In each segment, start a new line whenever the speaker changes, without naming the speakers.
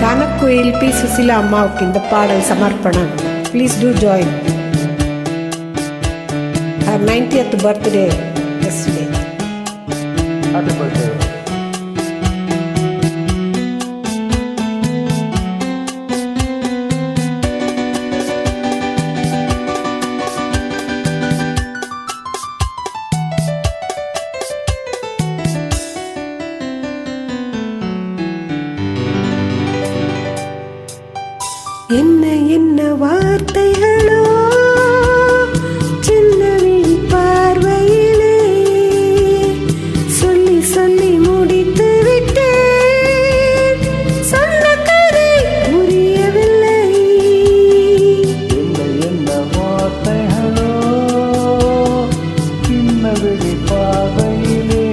கானக்குயில் B Susheela அம்மாவுக்கு இந்த பாடல் சமர்ப்பணம். Please do join her 90th birthday yesterday.
Happy birthday.
என்ன என்ன வார்த்தைகளோ சின்னவின் பார்வையிலே சொல்லி சொல்லி முடித்து விட்டேன். சொன்ன கதை புரியவில்லை.
என்ன என்ன வார்த்தைகளோ சின்னவிழி பார்வையிலே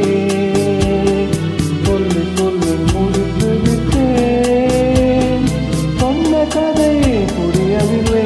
சொல்லி சொல்லி முடித்து விட்டேன். சொன்ன கதை புரியவில்லை.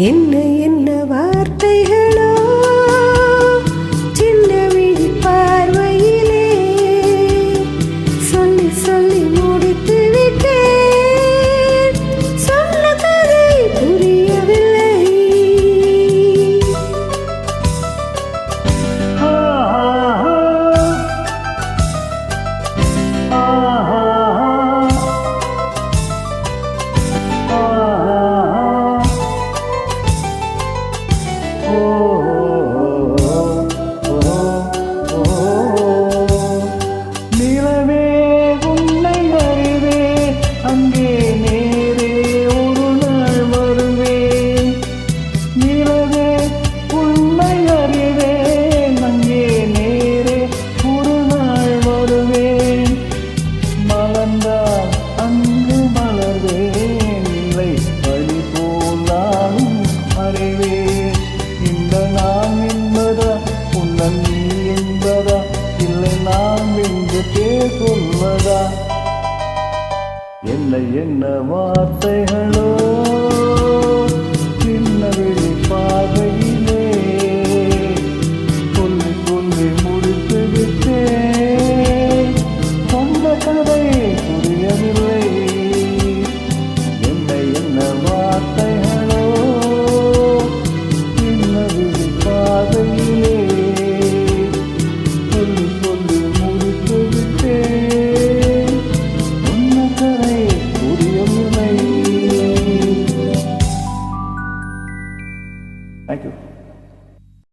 என்ன என்ன வார்த்தைகளோ சின்ன விழி பார்வையிலே சொல்லி சொல்லி முடித்து விட்டேன். சொன்ன கதை புரியவில்லை.
நிலவே உன்னை அறிவே அங்கே நேரே ஒரு நாள் வருவேன். நிலவே உன்னை அறிவேன் அங்கே நேரே ஒரு நாள் வருவேன். மலர்ந்தால் அங்கு மலர்வேன் இல்லை வழி போலாலும் அறிவேன். இந்த நான் என்பதா உன்னன் நீ என்பதா இல்லை நாம் என்று சொல்வதா? என்ன என்ன வார்த்தைகளோ